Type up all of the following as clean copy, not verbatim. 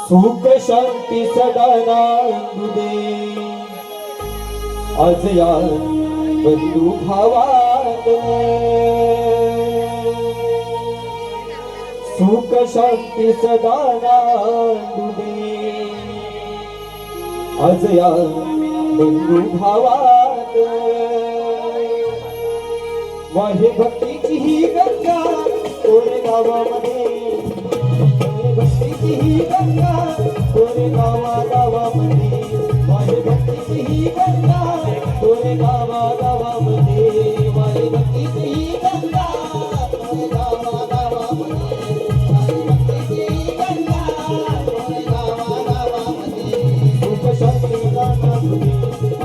सुख शांती सदा नांदू दे आज या बंधू भावात। सुख शांती सदा नांदू दे आज या बंधू भावात। वाहे भक्तीची ही गंगा कोरेगावामध्ये, भक्तीची ही गंगा कोरेगावामध्ये, वाहे भक्तीची ही गंगा कोरेगावामध्ये, वाहे भक्तीची ही गंगा कोरेगावामध्ये, वाहे भक्तीची ही गंगा कोरेगावामध्ये। सुख शांती नांदू दे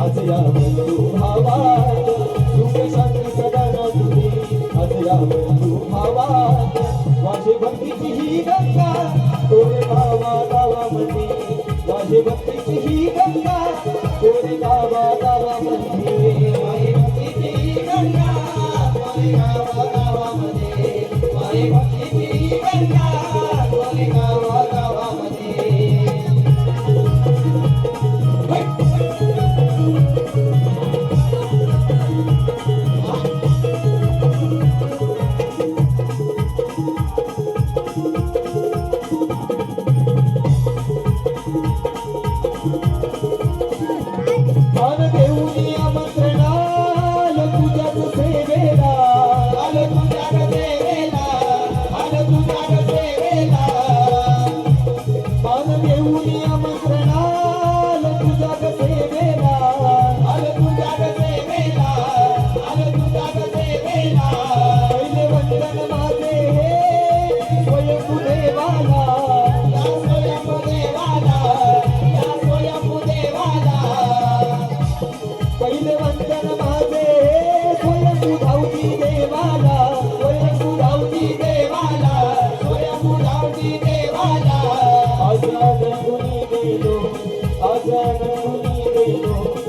आज या बंधू भावात, सुख शांती सदा नांदू दे आज या बंधू भावात। वाहे भक्तीची ही गंगा कोरेगावामध्ये, वाहे भक्तीची ही गंगा कोरेगावामध्ये, वाहे भक्तीची ही गंगा कोरेगावामध्ये, वाहे भक्तीची ही गंगा कोरेगावामध्ये।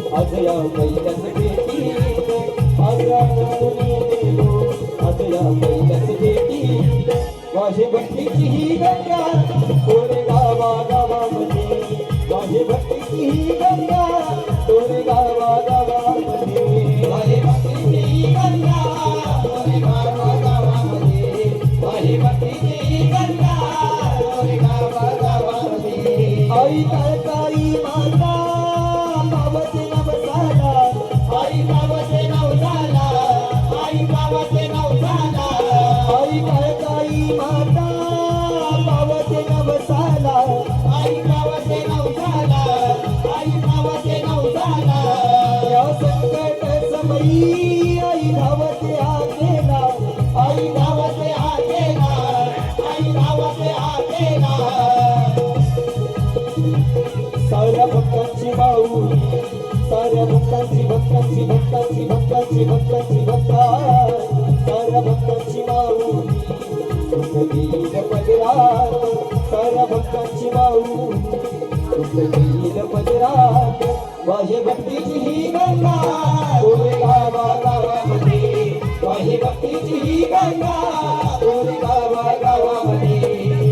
आज या पहिल्याच भेटी, आज या पहिल्याच भेटी। वाहे भक्तीची ही गंगा कोरेगावामध्ये, वाहे भक्तीची ही गंगा कोरेगावामध्ये, वाहे भक्तीची ही गंगा कोरेगावामध्ये, वाहे भक्तीची ही गंगा कोरेगावामध्ये। आई काळकाई माता पावते नवसाला, आई पावते नवसाला, आई पावते नवसाला, आई काळकाई माता पावते नवसाला, आई पावते नवसाला, आई पावते नवसाला। या संकट समयी आई धावते आकेला, आई धावते आकेला, आई धावते आकेला। साऱ्या भक्तांची माऊली, साऱ्या भक्तांची भक्तांची भक्तांची भक्तांची भक्तांची भक्ता, साऱ्या भक्तांची माऊली सुख देईल पदरात, साऱ्या भक्तांची माऊली सुख देईल पदरात। वाहे भक्तीची ही गंगा कोरेगावामध्ये, वाहे भक्तीची ही गंगा कोरेगावामध्ये,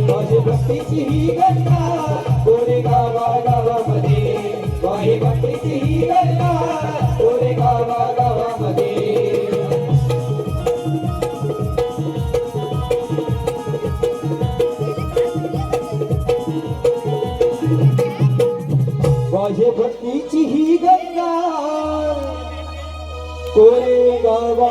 वाहे भक्तीची ही गंगा कोरेगावामध्ये, वाहे भक्तीची ही गंगा कोरेगावामध्ये। वाहे भक्तीची ही गंगा कोरेगावामध्ये।